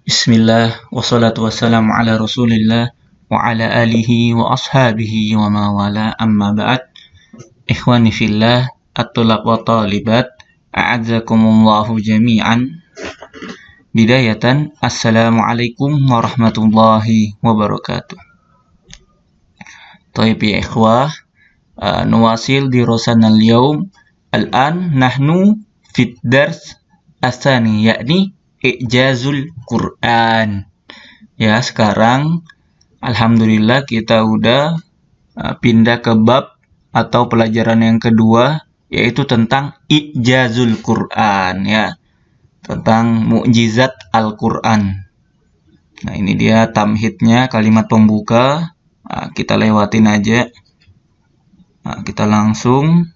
Bismillah, wassalatu wassalamu ala rasulillah wa ala alihi wa ashabihi wa mawala amma ba'd. Ikhwani fillah, at-tulab wa talibat, a'adzakumullahu jami'an. Bidayatan, assalamualaikum warahmatullahi wabarakatuh. Taib ya ikhwah, nuwasil dirasana al-yawm. Al-an nahnu fit dars asani, yakni I'jazul Quran. Ya, sekarang alhamdulillah kita udah pindah ke bab atau pelajaran yang kedua, yaitu tentang I'jazul Quran, ya. Tentang mukjizat Al-Quran. Nah, ini dia tamhidnya, kalimat pembuka. Kita lewatin aja. Kita langsung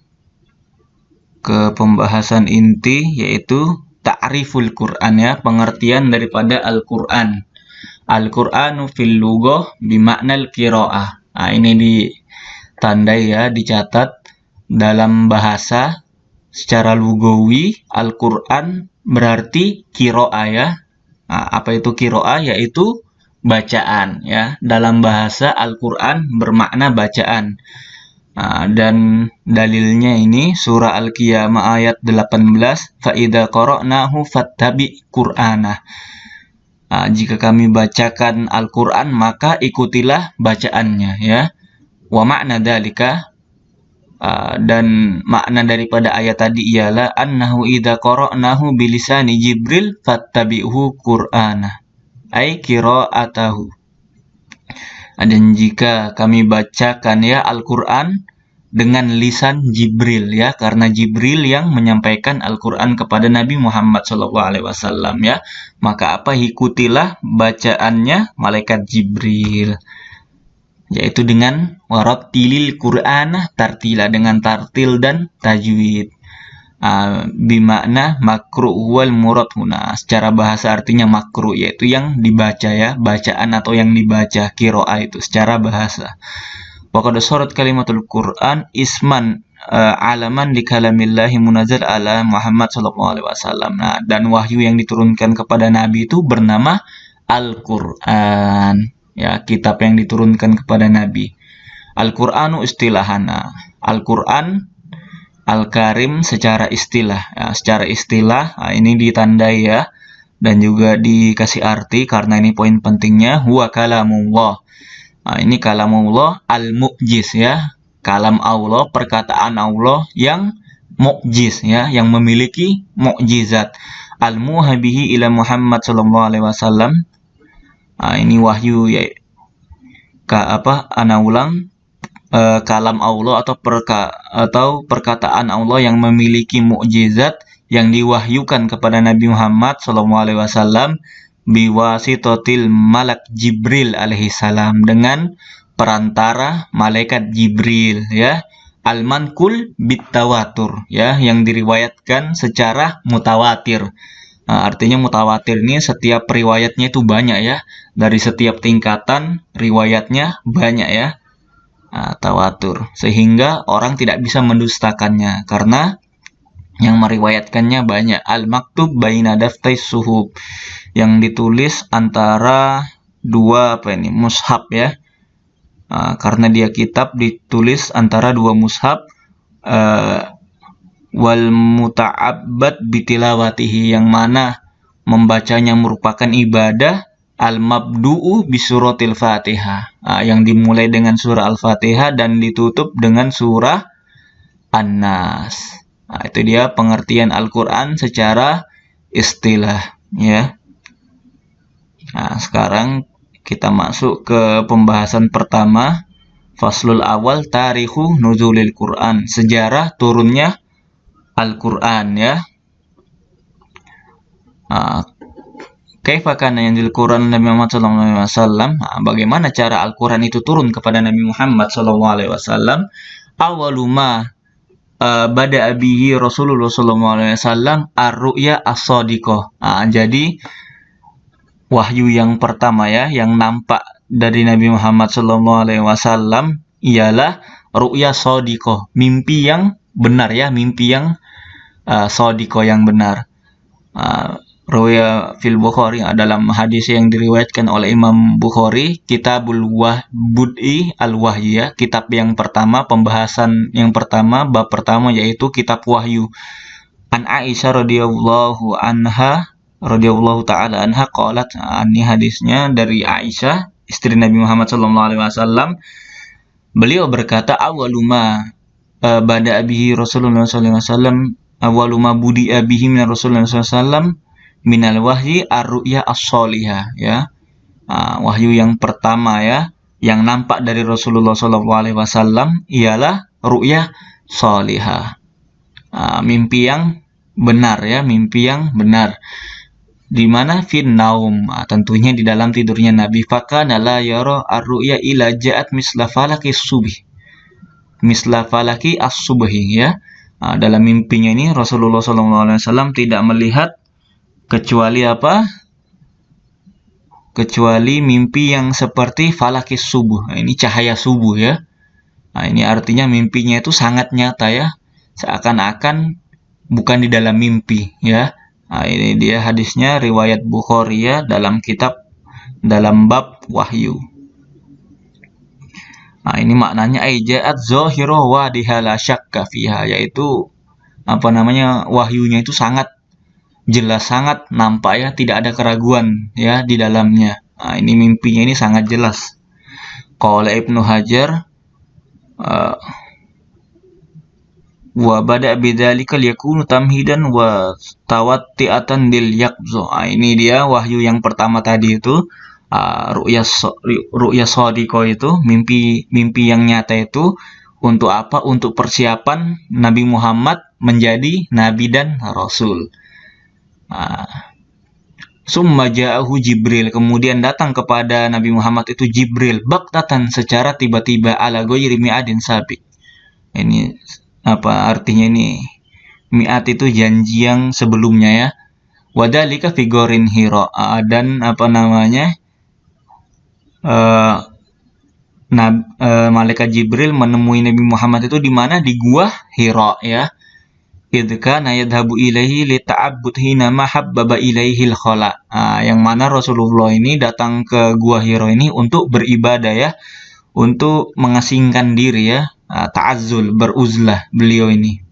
ke pembahasan inti, yaitu ta'riful Quran, ya, pengertian daripada Al-Quran. Al-Qur'anu fil lughah bimaknal qiraah. Nah, ini ditandai ya, dicatat dalam bahasa secara lugawi Al-Quran berarti qiraah, ya. Nah, apa itu qiraah? Yaitu bacaan, ya. Dalam bahasa Al-Quran bermakna bacaan. Dan dalilnya ini surah Al-Qiyamah ayat 18, fa idza qara'nahu fattabi qur'anah. Jika kami bacakan Al-Qur'an maka ikutilah bacaannya, ya. Wa makna dalika, dan makna daripada ayat tadi ialah annahu idza qara'nahu bilisani Jibril fattabi'hu qur'anah, ai qira'atahu. Dan jika kami bacakan, ya, Al-Quran dengan lisan Jibril, ya, karena Jibril yang menyampaikan Al-Quran kepada Nabi Muhammad SAW, ya, maka ikutilah bacaannya malaikat Jibril, yaitu dengan warattilil Qur'anah tartila, dengan tartil dan tajwid. Bimakna makru wal murad huna, secara bahasa artinya makru, yaitu yang dibaca, ya, bacaan atau yang dibaca, qiraah itu secara bahasa. Wa qad sarat kalimatul Qur'an isman alaman li kalamillahi munazzal ala Muhammad sallallahu alaihi wasallam. Nah, dan wahyu yang diturunkan kepada Nabi itu bernama Al-Qur'an, ya, kitab yang diturunkan kepada Nabi. Al-Qur'anu istilahana, Al-Qur'an Al-Karim secara istilah, ya, secara istilah. Ini ditandai, ya, dan juga dikasih arti karena ini poin pentingnya. Huwa kalamullah. Ini kalamullah al-mu'jiz, ya, kalam Allah, perkataan Allah yang mu'jiz, ya, yang memiliki mukjizat. Al-muhabihi ila Muhammad sallallahu alaihi wasallam. Ini wahyu, ya, ana ulang, kalam Allah atau perkataan Allah yang memiliki mukjizat yang diwahyukan kepada Nabi Muhammad SAW biwasitotil malak Jibril alaihi salam, dengan perantara malaikat Jibril, ya, al-manqul bitawatur, ya, yang diriwayatkan secara mutawatir. Artinya mutawatir ini setiap riwayatnya itu banyak, ya, dari setiap tingkatan riwayatnya banyak, ya. Tawatur, sehingga orang tidak bisa mendustakannya karena yang meriwayatkannya banyak. Al-maktub baina daftai suhub, yang ditulis antara dua mushaf, ya. Karena dia kitab ditulis antara dua mushaf. Wal muta'abbad bitilawatihi, yang mana membacanya merupakan ibadah. Al-mabdu'u bisuratil Fatihah, yang dimulai dengan surah Al-Fatihah dan ditutup dengan surah An-Nas. Itu dia pengertian Al-Quran secara istilah, ya. Sekarang kita masuk ke pembahasan pertama. Faslul awal, tarikhu nuzulil Quran, sejarah turunnya Al-Quran, ya. Kaifa kana yanzil Quran Nabi Muhammad sallallahu alaihi wasallam? Bagaimana cara Al-Quran itu turun kepada Nabi Muhammad sallallahu alaihi wasallam? Awaluma bada bihi Rasulullah sallallahu alaihi wasallam ar-ru'ya as-shadiqah. Jadi wahyu yang pertama, ya, yang nampak dari Nabi Muhammad sallallahu alaihi wasallam ialah ru'ya shadiqah, mimpi yang benar, ya, mimpi yang shadiqah, yang benar. Rawiya fil Bukhari, dalam hadis yang diriwayatkan oleh Imam Bukhari, Kitabul Bud'i al-Wahyi, ya, kitab yang pertama, pembahasan yang pertama, bab pertama, yaitu kitab wahyu. An Aisyah radhiyallahu taala anha qalat, ini hadisnya dari Aisyah, istri Nabi Muhammad sallallahu alaihi wasallam. Beliau berkata, awaluma bada abihi Rasulullah sallallahu alaihi wasallam, awaluma budi abihi min Rasulullah sallallahu alaihi wasallam minal wahyi ar-ru'ya as-sholihah, ya. Wahyu yang pertama, ya, yang nampak dari Rasulullah sallallahu alaihi wasallam ialah ru'ya sholihah. Mimpi yang benar, ya, mimpi yang benar. Di mana fin naum, tentunya di dalam tidurnya Nabi. Fakana la yara ar-ru'ya ila ja'at misla falaki subhi. Misla falaki as-subhi, ya. Dalam mimpinya ini Rasulullah sallallahu alaihi wasallam tidak melihat kecuali apa? Kecuali mimpi yang seperti falakis subuh. Ini cahaya subuh, ya. Ini artinya mimpinya itu sangat nyata, ya. Seakan-akan bukan di dalam mimpi, ya. Ini dia hadisnya riwayat Bukhari, ya, dalam bab wahyu. Ini maknanya aijaat zahiru wa dihala syakka fiha, yaitu wahyunya itu sangat jelas, sangat nampak, ya, tidak ada keraguan, ya, di dalamnya. Ini mimpinya ini sangat jelas. Qala Ibnu Hajar, wa bada bidzalika liyakunu tamhidan wa tawatti'atan lil yaqza. Ini dia wahyu yang pertama tadi itu, ru'ya shadiqah itu, mimpi yang nyata itu untuk apa? Untuk persiapan Nabi Muhammad menjadi nabi dan rasul. Summa ja'ahu Jibril, kemudian datang kepada Nabi Muhammad itu Jibril baktatan, secara tiba-tiba, ala ghairi mi'adin sabiq. Ini apa artinya ini? Mi'at itu janji yang sebelumnya, ya. Wadhalika fi gharin Hira, dan malaikat Jibril menemui Nabi Muhammad itu di mana? Di gua Hira, ya. Idkana yadhabu ilaihi lita'abbud hina mahabbaba ilaihil khala. Yang mana Rasulullah ini datang ke gua Hira ini untuk beribadah, ya, untuk mengasingkan diri, ya, ta'azzul, beruzlah beliau ini.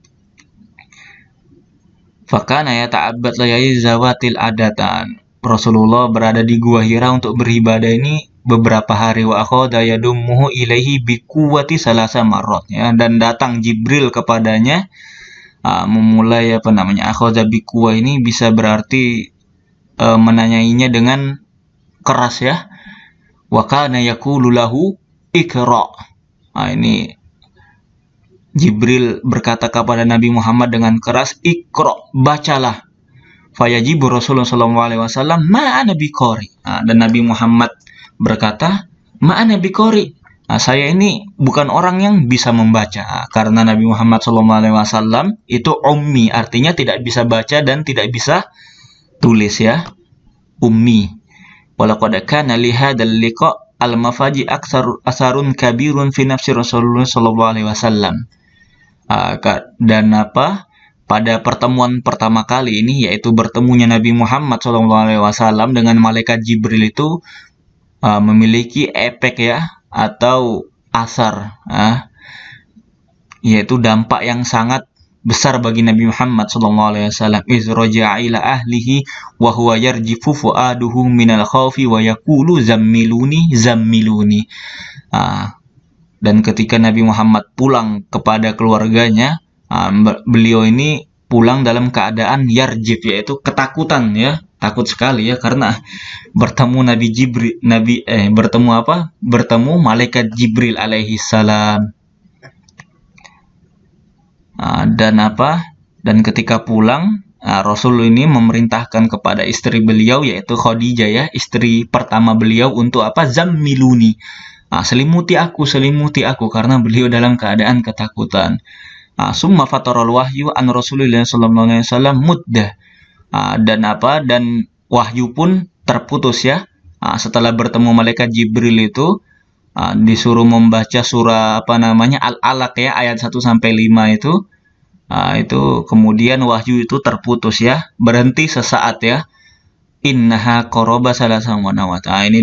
Fakana yata'abbad layali zawatil adatan. Rasulullah berada di gua Hira untuk beribadah ini beberapa hari. Wa akhadha yadummuhu ilaihi biquwwati salasa marrat, ya, dan datang Jibril kepadanya, memulai akhadha biquwwah ini bisa berarti menanyainya dengan keras, ya. Wa kana yaqulu lahu iqra. Ini Jibril berkata kepada Nabi Muhammad dengan keras, iqra, bacalah. Fayajibu Rasulullah sallallahu alaihi wasallam, ma ana biqari. Dan Nabi Muhammad berkata, ma ana biqari. Saya ini bukan orang yang bisa membaca, karena Nabi Muhammad SAW itu ummi, artinya tidak bisa baca dan tidak bisa tulis, ya, ummi. Walaqad kana li hadzal liqa al-mafaji asarun kabirun fi nafsi Rasulullah SAW. Dan pada pertemuan pertama kali ini, yaitu bertemunya Nabi Muhammad SAW dengan malaikat Jibril itu memiliki efek, ya, atau asar, yaitu dampak yang sangat besar bagi Nabi Muhammad SAW. Iz raja'a ila ahlihi wa huwa yarjifu fuaduhu minal khawfi wa yaqulu zammiluni. Dan ketika Nabi Muhammad pulang kepada keluarganya, beliau ini pulang dalam keadaan yarjif, yaitu ketakutan, ya, takut sekali, ya, karena bertemu bertemu malaikat Jibril alaihi salam. Dan ketika pulang, Rasul ini memerintahkan kepada istri beliau, yaitu Khadijah, ya, istri pertama beliau, untuk zammiluni, selimuti aku, karena beliau dalam keadaan ketakutan. Summa fatarul wahyu an Rasulullah sallallahu alaihi wasallam muddah. Dan wahyu pun terputus, ya. Setelah bertemu malaikat Jibril itu, disuruh membaca surah Al-Alaq, ya, ayat 1-5 itu kemudian wahyu itu terputus, ya, berhenti sesaat, ya. innaha qoroba salasa wanawat. Ini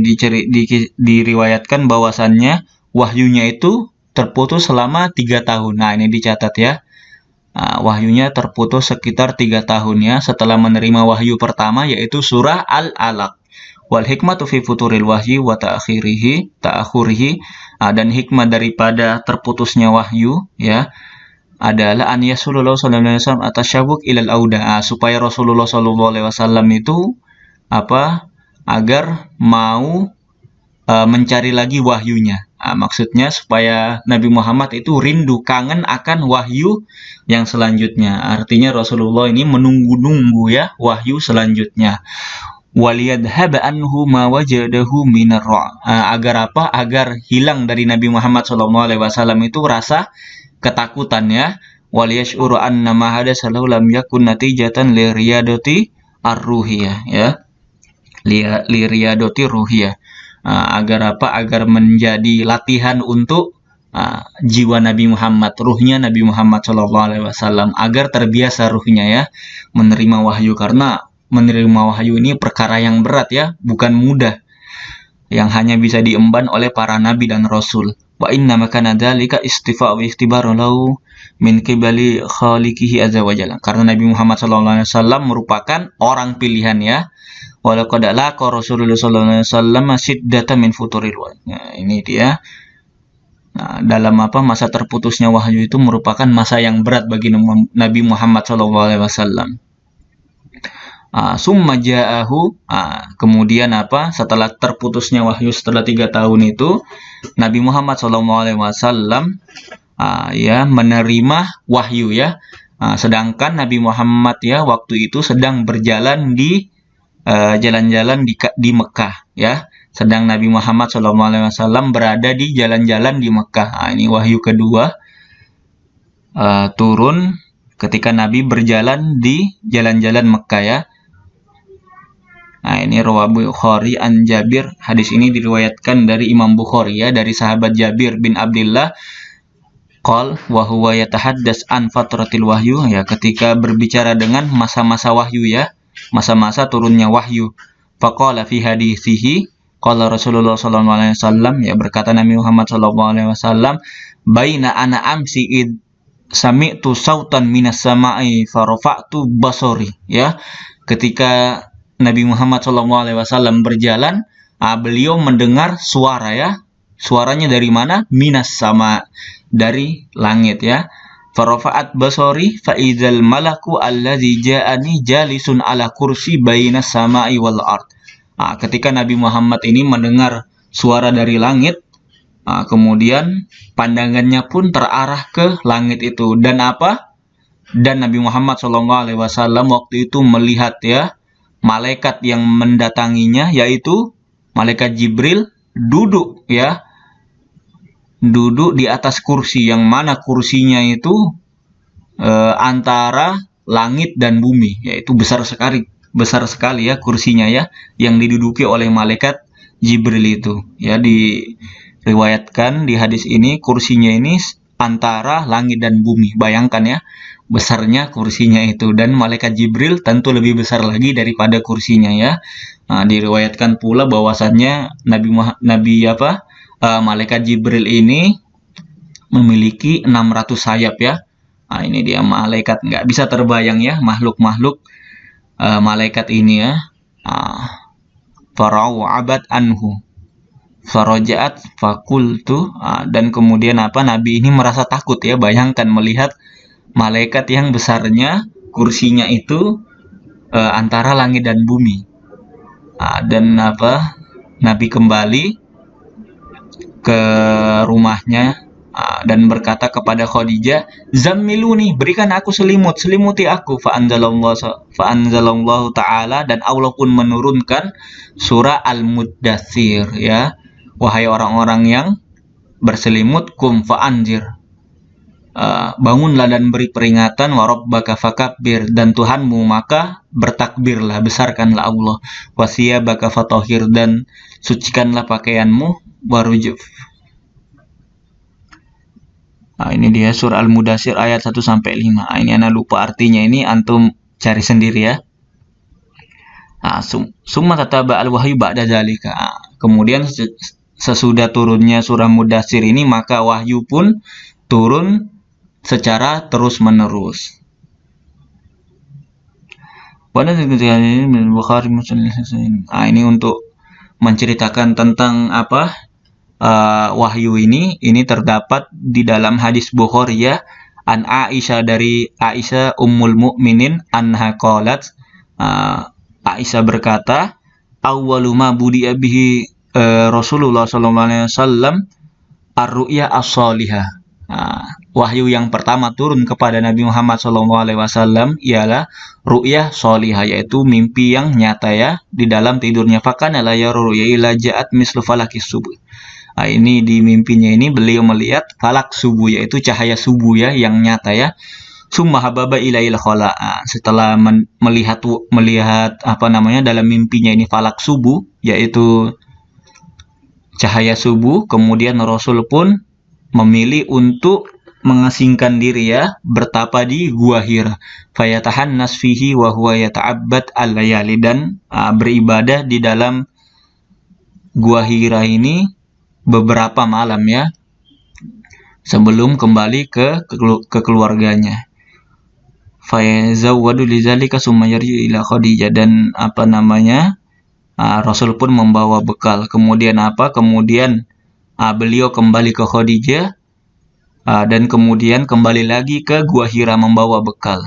diriwayatkan bahwasannya wahyunya itu terputus selama 3 tahun. Nah, ini dicatat ya. Wahyunya terputus sekitar 3 tahun ya setelah menerima wahyu pertama yaitu surah Al-Alaq. Wal hikmatu fi futuril wahyi wa ta'akhurihi, dan hikmah daripada terputusnya wahyu ya adalah an yasulullah sallallahu alaihi wasallam atasyabuk ilal auda, supaya Rasulullah sallallahu alaihi wasallam itu agar mau mencari lagi wahyunya. Maksudnya supaya Nabi Muhammad itu rindu, kangen akan wahyu yang selanjutnya. Artinya Rasulullah ini menunggu-nunggu ya wahyu selanjutnya. Waliyadhhaba anhu ma wajadahu minar agar apa? Agar hilang dari Nabi Muhammad SAW itu rasa ketakutan ya. Waliyash'uru anna ma hadasalahu lam yakun natijatan li riyadati ar-ruhiyah ya. Li riyadati ruhiyah. Agar apa? Agar menjadi latihan untuk jiwa Nabi Muhammad, ruhnya Nabi Muhammad SAW, agar terbiasa ruhnya ya menerima wahyu, karena menerima wahyu ini perkara yang berat ya, bukan mudah, yang hanya bisa diemban oleh para nabi dan rasul. Wa inna makana dzalika istifa'u ikhtibaru lahu min qibali khaliqihi azza wa jalla. Karena Nabi Muhammad SAW merupakan orang pilihan ya. Walaqad laqa Rasulullah sallallahu alaihi wasallam shiddatan min futuril wahyi. Nah, ini dia. Dalam masa terputusnya wahyu itu merupakan masa yang berat bagi Nabi Muhammad SAW. Summa ja'ahu, kemudian setelah terputusnya wahyu setelah 3 tahun itu Nabi Muhammad SAW ya menerima wahyu ya. Sedangkan Nabi Muhammad ya waktu itu sedang berjalan di jalan-jalan di Mekah ya. Sedang Nabi Muhammad SAW berada di jalan-jalan di Mekah. Ini wahyu kedua turun ketika Nabi berjalan di jalan-jalan Mekah ya. Ini rawahu Bukhari an Jabir. Hadis ini diriwayatkan dari Imam Bukhari ya, dari sahabat Jabir bin Abdullah. Qal wa huwa yatahaddas an fatratil wahyu ya, ketika berbicara dengan masa-masa wahyu ya, masa-masa turunnya wahyu. Faqala fi hadisihi qala Rasulullah sallallahu alaihi wasallam ya, berkata Nabi Muhammad sallallahu alaihi wasallam, baina ana amsi id sami'tu sautan minas sama'i farafa'tu basori ya. Ketika Nabi Muhammad SAW berjalan, beliau mendengar suara ya. Suaranya dari mana? Minas sama, dari langit ya. Farafa'at basori fa'idhal malaku alladzi ja'ani jalisun ala kursi bainas sama'i wal ard. Ketika Nabi Muhammad ini mendengar suara dari langit, kemudian pandangannya pun terarah ke langit itu. Dan Dan Nabi Muhammad SAW waktu itu melihat ya malaikat yang mendatanginya, yaitu malaikat Jibril, duduk ya, duduk di atas kursi, yang mana kursinya itu antara langit dan bumi, yaitu besar sekali ya kursinya ya, yang diduduki oleh malaikat Jibril itu ya. Diriwayatkan di hadis ini kursinya ini antara langit dan bumi. Bayangkan ya besarnya kursinya itu, dan malaikat Jibril tentu lebih besar lagi daripada kursinya ya. Diriwayatkan pula bahwasannya malaikat Jibril ini memiliki 600 sayap ya. Ini dia malaikat, nggak bisa terbayang ya makhluk-makhluk malaikat ini ya. Farau abad anhu farajaat fakultu, dan kemudian Nabi ini merasa takut ya. Bayangkan melihat malaikat yang besarnya kursinya itu antara langit dan bumi. Dan Nabi kembali ke rumahnya dan berkata kepada Khadijah, "Zammiluni, berikan aku selimuti aku." Fa'anzalallahu ta'ala, dan Allah pun menurunkan surah Al-Muddatsir ya. Wahai orang-orang yang berselimut, kum fa'anzir, bangunlah dan beri peringatan, wa rabbaka fakabbir, dan Tuhanmu maka bertakbirlah, besarkanlah Allah, wa thiyabaka fatahhir, dan sucikanlah pakaianmu, warujuf. Ini dia surah Al-Mudatsir ayat 1-5. Ini anak lupa artinya, ini antum cari sendiri ya. Summa tataba al-wahyu ba'da dzalika. Kemudian sesudah turunnya surah Mudatsir ini, maka wahyu pun turun secara terus-menerus. Pada ini Bukhari Muslim. Ini untuk menceritakan tentang apa wahyu ini terdapat di dalam hadis Bukhari ya, an Aisyah, dari Aisyah Ummul Mukminin anha qalat, Aisyah berkata, awwalu ma budi'a bihi Rasulullah sallallahu alaihi wasallam ar-ru'ya as-salihah. Wahyu yang pertama turun kepada Nabi Muhammad SAW ialah ru'yah solihah, yaitu mimpi yang nyata ya, di dalam tidurnya. Fakana la yaru ru'ya ila ja'at mislu falakis subuh. Ini di mimpinya ini beliau melihat falak subuh, yaitu cahaya subuh ya, yang nyata ya. Summa hababa ilail khala. Setelah melihat apa namanya dalam mimpinya ini falak subuh, yaitu cahaya subuh, kemudian Rasul pun memilih untuk mengasingkan diri ya, bertapa di Gua Hira. Fayatahannas fihi wa huwa yata'abbad al-layali, dan beribadah di dalam Gua Hira ini beberapa malam ya, sebelum kembali ke keluarganya. Fayazawwadu lidzalika summa yarji ila Khadijah, dan apa namanya Rasul pun membawa bekal. Kemudian beliau kembali ke Khadijah, dan kemudian kembali lagi ke Gua Hira membawa bekal.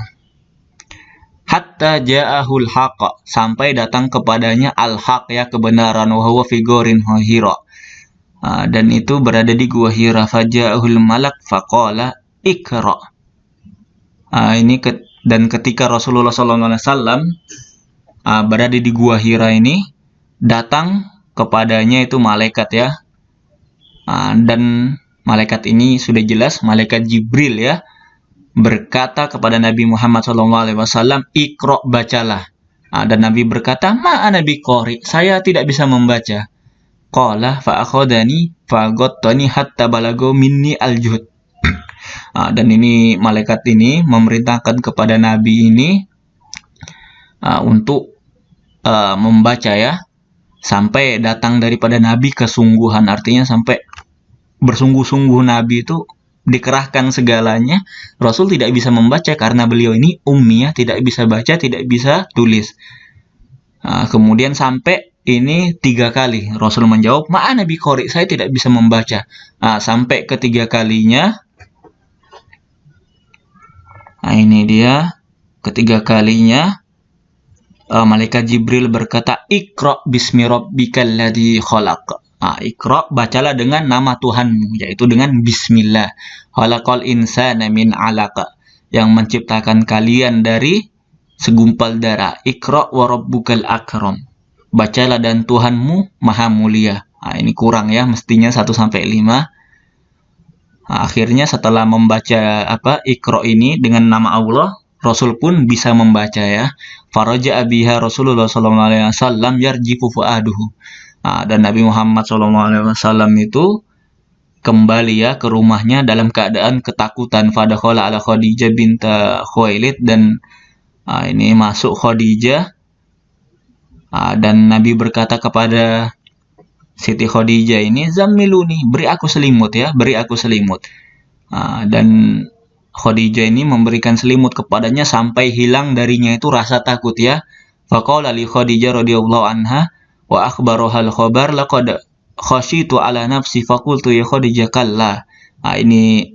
Hatta ja'ahul haqq, sampai datang kepadanya al-haq ya, kebenaran, wa huwa fi ghorin Hira, dan itu berada di Gua Hira. Faja'ahul malak faqala ikra. Dan ketika Rasulullah SAW berada di Gua Hira ini, datang kepadanya itu malaikat ya, dan malaikat ini sudah jelas malaikat Jibril ya, berkata kepada Nabi Muhammad SAW, Iqra, bacalah. Dan Nabi berkata, ma'ana biqari, saya tidak bisa membaca. Qala fa'akhadani fa'aghattani hatta balago minni al-juhd. Dan ini malaikat ini memerintahkan kepada Nabi ini untuk membaca ya, sampai datang daripada Nabi kesungguhan, artinya sampai bersungguh-sungguh Nabi itu dikerahkan segalanya. Rasul tidak bisa membaca karena beliau ini ummiyah, tidak bisa baca, tidak bisa tulis. Kemudian sampai ini 3 kali Rasul menjawab, ma'ana biqari, saya tidak bisa membaca. Sampai ketiga kalinya, ini dia ketiga kalinya, malaikat Jibril berkata, Iqra bismi rabbikal ladzi khalaq. Iqra, bacalah dengan nama Tuhanmu, yaitu dengan bismillah. Khalaqal insana min 'alaq, yang menciptakan kalian dari segumpal darah. Iqra wa rabbukal akram, bacalah dan Tuhanmu maha mulia. Ini kurang ya, mestinya 1-5. Akhirnya setelah membaca Iqra ini dengan nama Allah, Rasul pun bisa membaca ya. Faraja biha Rasulullah sallallahu alaihi wasallam yarjifu fuaduhu. Dan Nabi Muhammad SAW itu kembali ya ke rumahnya dalam keadaan ketakutan. Fadakhala ala Khadijah binta Khuwailid, dan ini masuk Khadijah, dan Nabi berkata kepada Siti Khadijah ini, zammiluni, beri aku selimut ya, beri aku selimut. Dan Khadijah ini memberikan selimut kepadanya sampai hilang darinya itu rasa takut ya. Faqala li Khadijah radhiyallahu anha wa akhbarohal khobar laqad khasyitu ala nafsi faqultu ya Khadijah kalla. Ini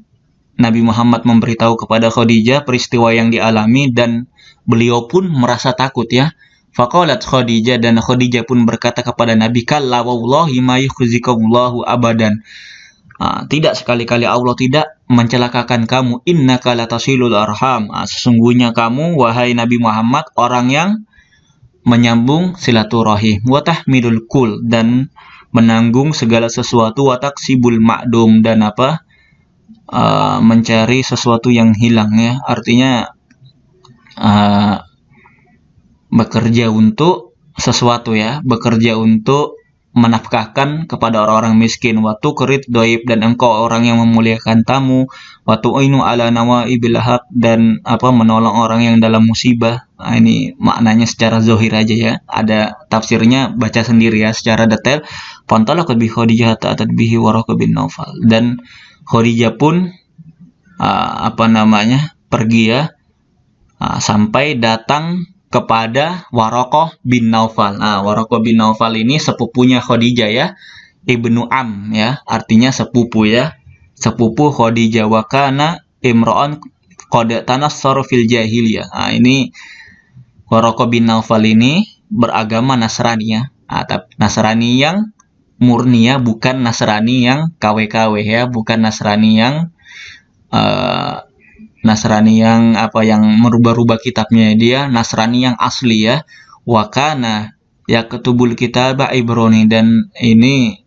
Nabi Muhammad memberitahu kepada Khadijah peristiwa yang dialami, dan beliau pun merasa takut ya. Faqalat Khadijah, dan Khadijah pun berkata kepada Nabi, kalla wallahi ma yukhzikallahu abadan. Tidak, sekali-kali Allah tidak mencelakakan kamu. Innaka latasilul arham. Sesungguhnya kamu wahai Nabi Muhammad orang yang menyambung silaturahim, wa tahmidul kul, dan menanggung segala sesuatu, wa taksibul ma'dum, dan mencari sesuatu yang hilang ya, artinya bekerja untuk sesuatu ya, bekerja untuk menafkahkan kepada orang-orang miskin, wa tuqrid dhaif, dan engkau orang yang memuliakan tamu, wa tu'inu ala nawaibil haq, dan menolong orang yang dalam musibah. Nah, ini maknanya secara zahir aja ya. Ada tafsirnya, baca sendiri ya secara detail. Fantalaqat bi Khadijah ta'atat bihi Waraqah bin Naufal. Dan Khadijah pun pergi ya, sampai datang kepada Waraqah bin Naufal. Nah, Waraqah bin Naufal ini sepupunya Khadijah ya, Ibnu Am ya, artinya sepupu ya, sepupu Khadijah. Wa kana imra'an qad tanassara fil jahiliyah. Nah, ini Waraqah bin Naufal ini beragama Nasrani ya. Nasrani yang murni ya, bukan Nasrani yang KW-KW ya, bukan Nasrani yang yang merubah-rubah kitabnya. Dia Nasrani yang asli ya. Wa kana yaktubul kitaba Ibrani, dan ini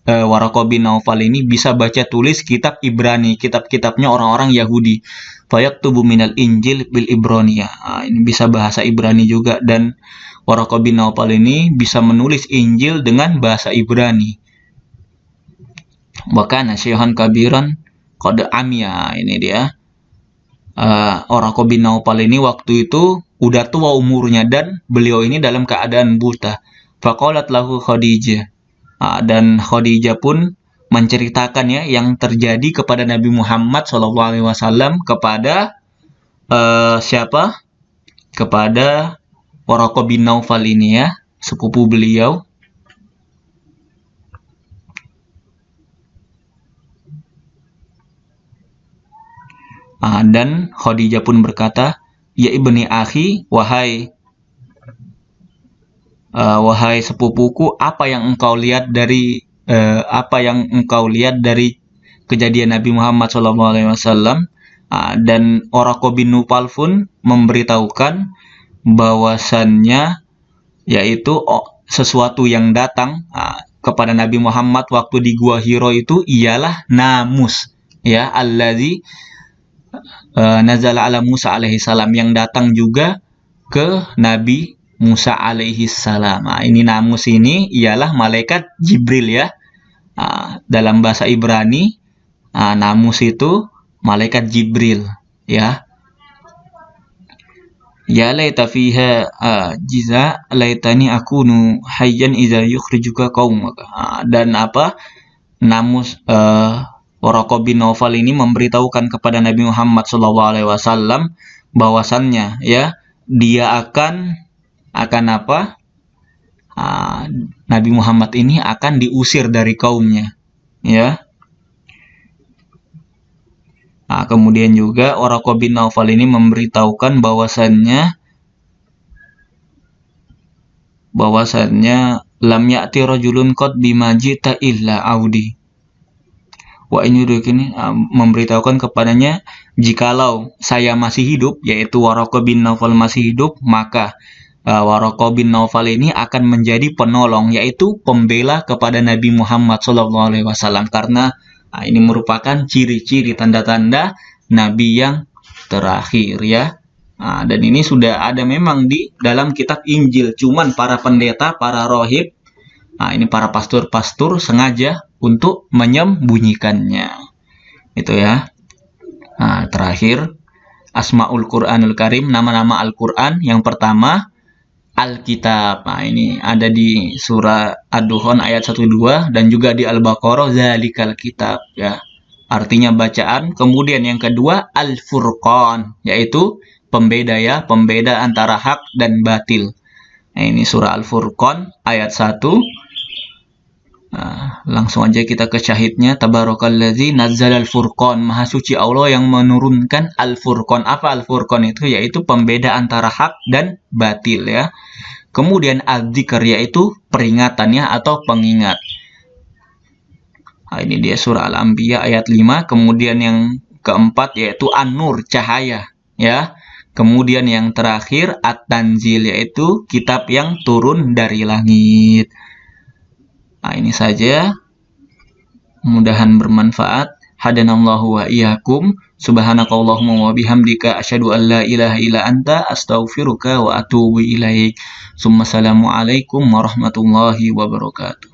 Waraqah bin Naufal ini bisa baca tulis kitab Ibrani, kitab-kitabnya orang-orang Yahudi. Fayaktubu minal Injil bil Ibraniyah. Ini bisa bahasa Ibrani juga, dan Waraqah bin Naufal ini bisa menulis Injil dengan bahasa Ibrani. Wa kana syaikhan kabiran qad amiya. Ini dia. Waraqah bin Naufal ini waktu itu udah tua umurnya, dan beliau ini dalam keadaan buta. Faqalat lahu Khadijah. Dan Khadijah pun menceritakan ya yang terjadi kepada Nabi Muhammad SAW kepada siapa? Kepada Waraqah bin Naufal ini ya, sepupu beliau. Dan Khadijah pun berkata, ya ibni akhi, wahai sepupuku, apa yang engkau lihat dari kejadian Nabi Muhammad SAW? Dan Waraqah bin Naufal pun memberitahukan bahwasannya yaitu sesuatu yang datang kepada Nabi Muhammad waktu di Gua Hiro itu ialah namus ya, allazi nazala ala Musa alaihi salam, yang datang juga ke Nabi Musa alaihi salam. Ini namus ini ialah malaikat Jibril ya. Dalam bahasa Ibrani, namus itu malaikat Jibril ya. Ya laita fiha jiza laitani akunu hayyan idza yukhrijuka qaumaka. Dan namus Waraqah bin Naufal ini memberitahukan kepada Nabi Muhammad SAW bahwasannya ya dia akan Nabi Muhammad ini akan diusir dari kaumnya ya. Kemudian juga Waraqah bin Naufal ini memberitahukan bahwasannya lam ya'ti rajulun qad bima jita illa audi. Wa ini memberitahukan kepadanya, jikalau saya masih hidup, yaitu Waraqah bin Naufal masih hidup, maka Waraqah bin Naufal ini akan menjadi penolong, yaitu pembela kepada Nabi Muhammad SAW, karena ini merupakan ciri-ciri tanda-tanda Nabi yang terakhir ya. Dan ini sudah ada memang di dalam kitab Injil, cuman para pendeta, para rohib, ini para pastor-pastor sengaja untuk menyembunyikannya. Itu ya. Terakhir, Asmaul Quranul Karim, nama-nama Al-Quran. Yang pertama, Alkitab. Ini ada di surah Ad-Dukhan ayat 1-2 dan juga di Al-Baqarah Zalikal Kitab ya. Artinya bacaan. Kemudian yang kedua, Al-Furqan, yaitu pembeda ya, pembeda antara hak dan batil. Ini surah Al-Furqan ayat 1. Langsung aja kita ke syahidnya. Tabarakalladzi nazzalal furqan. Maha suci Allah yang menurunkan Al-Furqan. Apa Al-Furqan itu? Yaitu pembeda antara hak dan batil ya. Kemudian Al-Dzikr, yaitu peringatannya atau pengingat. Ini dia surah Al-Anbiya ayat 5. Kemudian yang keempat yaitu An-Nur, cahaya ya. Kemudian yang terakhir At-Tanzil, yaitu kitab yang turun dari langit. Ini saja. Mudahan bermanfaat. Hadanallahu wa iyyakum. Subhanakallahumma wa bihamdika asyhadu an la ilaha illa anta astaghfiruka wa atubu ilaik. Assalamualaikum warahmatullahi wabarakatuh.